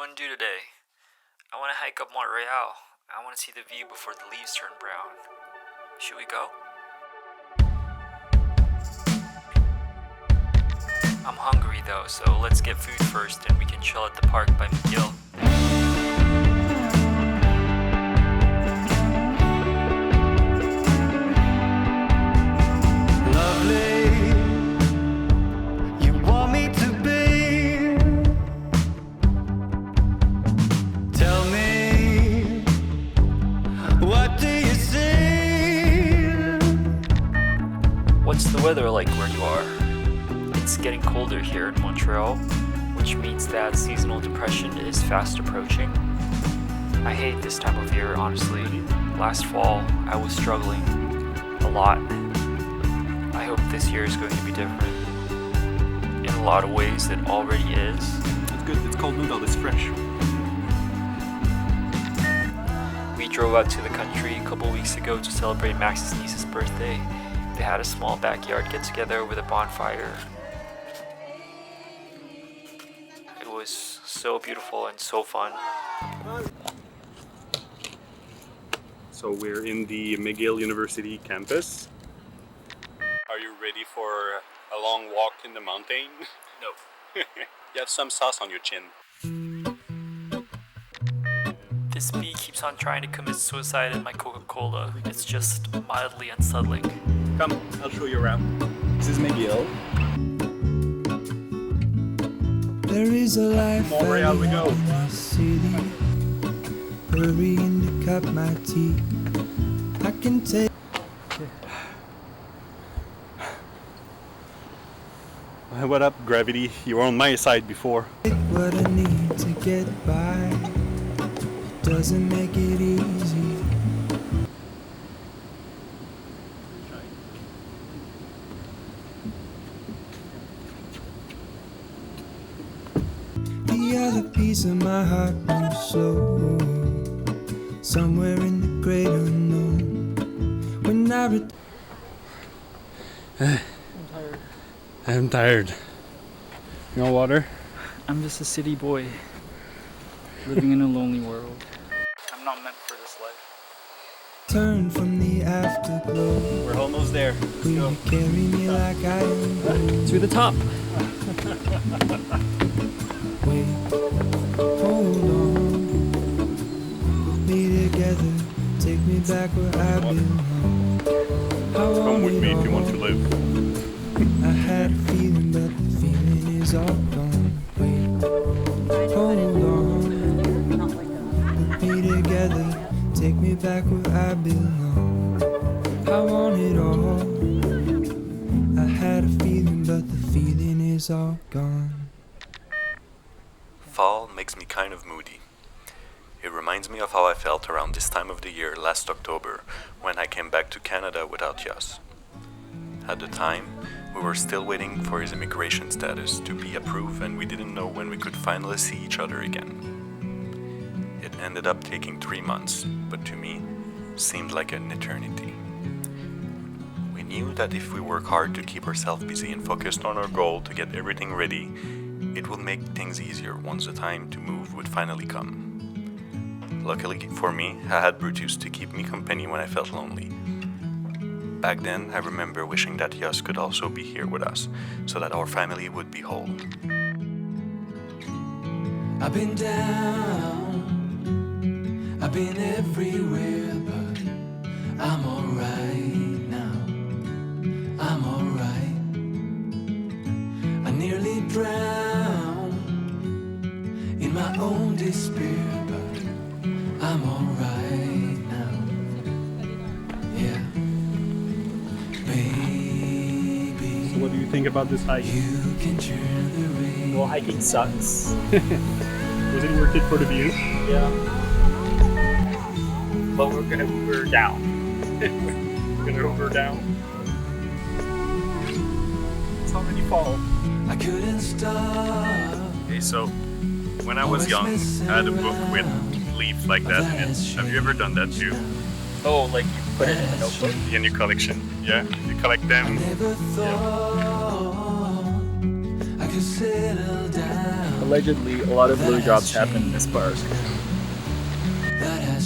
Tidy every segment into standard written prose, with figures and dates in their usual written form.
want to do today? I want to hike up Montreal. I want to see the view before the leaves turn brown. Should we go? I'm hungry though, so let's get food first and we can chill at the park by McGill. What's the weather like where you are? It's getting colder here in Montreal, which means that seasonal depression is fast approaching. I hate this time of year, honestly. Last fall, I was struggling a lot. I hope this year is going to be different. In a lot of ways, it already is. It's good, it's cold noodle, it's fresh. We drove out to the country a couple weeks ago to celebrate Max's niece's birthday. They had a small backyard get-together with a bonfire. It was so beautiful and so fun. So we're in the McGill University campus. Are you ready for a long walk in the mountain? No. You have some sauce on your chin. This bee keeps on trying to commit suicide in my Coca-Cola. It's just mildly unsettling. Come, I'll show you around. This is McGill. There is a life Montreal we go. in the city, hurrying to cut my teeth. I can take. What up, gravity? You were on my side before. What I need to get by doesn't make it easy. The other piece of my heart moves slow, somewhere in the great unknown. When I I'm tired. You want water? I'm just a city boy, living in a lonely world. I'm not meant for this life. turn from the afterglow, We're almost there. will you carry me like I am? To the top! Wait, hold on, put me together, take me back where I belong. I Come with want me it if you want to all. live. I had a feeling, but the feeling is all gone. Wait, hold on, put me together, take me back where I belong. I want it all. I had a feeling, but the feeling is all gone. Fall makes me kind of moody. It reminds me of how I felt around this time of the year last October when I came back to Canada without Yas. At the time, we were still waiting for his immigration status to be approved and we didn't know when we could finally see each other again. It ended up taking 3 months, but to me, seemed like an eternity. We knew that if we work hard to keep ourselves busy and focused on our goal to get everything ready, it would make things easier once the time to move would finally come. Luckily for me, I had Brutus to keep me company when I felt lonely. Back then, I remember wishing that Yas could also be here with us, so that our family would be whole. I've been down, I've been everywhere, but I'm alright now. I'm alright. I nearly drowned in my own despair, but I'm alright now. Yeah, baby. So what do you think about this hike? You can turn the rain. Well, hiking sucks. Was it worth it for the view? Yeah. But we're down. We're gonna go down. It's already fall. I couldn't stop. Okay, so when I was young, I had a book with leaves like that in it. Have you ever done that too? Oh, like you put it in a notebook? In your collection? Yeah? You collect them? Never thought I Allegedly, a lot of blue drops happen in this park.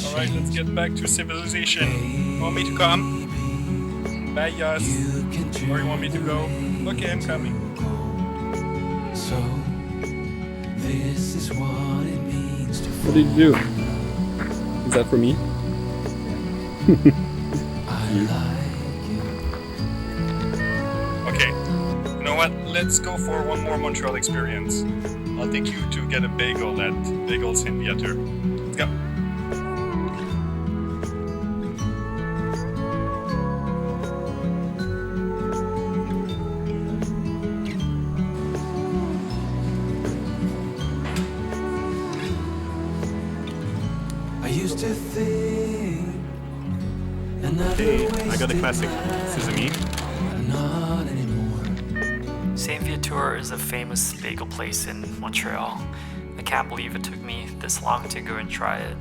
Alright, let's get back to civilization. Want me to come? Bye, yes. Where you want me to go? Okay, I'm coming. So, this is what it means to What did you do? Is that for me? Okay, you know what? Let's go for one more Montreal experience. I'll take you to get a bagel at Bagel Saint Viateur. Let's go. I used to think Okay, I got a classic sesame. not anymore. Saint Viateur is a famous bagel place in Montreal. I can't believe it took me this long to go and try it,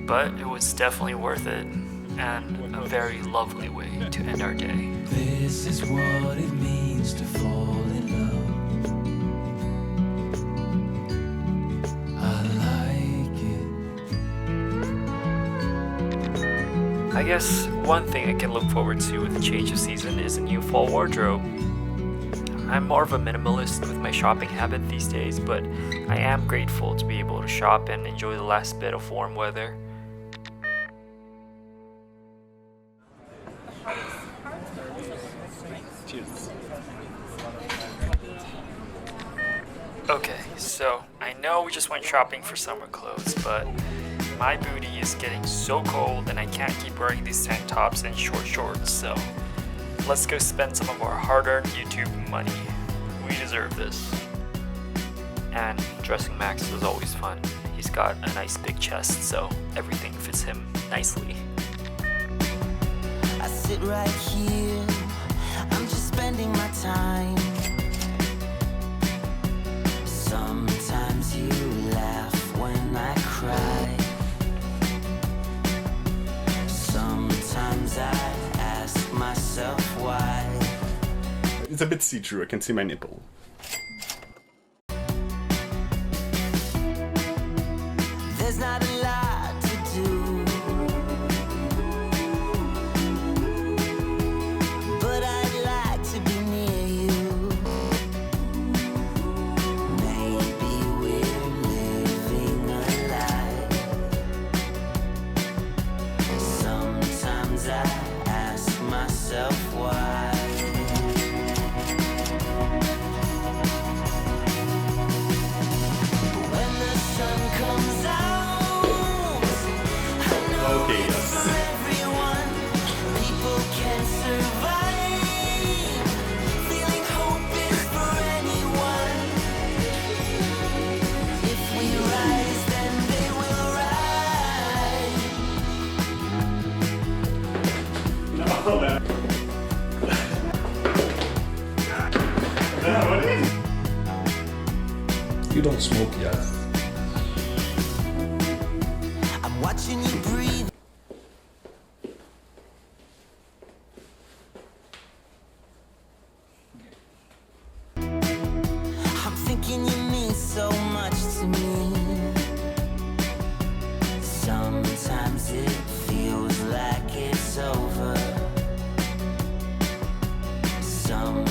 but it was definitely worth it, and a very lovely way to end our day. This is what it means to fall in love. I like it. I guess one thing I can look forward to with the change of season is a new fall wardrobe. I'm more of a minimalist with my shopping habit these days, but I am grateful to be able to shop and enjoy the last bit of warm weather. Cheers. Okay, so I know we just went shopping for summer clothes, but my booty is getting so cold and I can't keep wearing these tank tops and short shorts, so let's go spend some of our hard-earned YouTube money. We deserve this. And dressing Max is always fun. He's got a nice big chest, so everything fits him nicely. I sit right here, I'm just spending my time. Sometimes you laugh when I cry. Sometimes I ask myself why. It's a bit see-through, I can see my nipple. There's not a lot to do, but I'd like to be near you. Maybe we're living a lie. Sometimes I ask myself why. When the sun comes out, I know Okay, it's yes. for everyone. People can survive. Feeling hope is for anyone. If we rise, then they will rise. You don't smoke yet. I'm watching you breathe. I'm thinking you mean so much to me. Sometimes it feels like it's over. Sometimes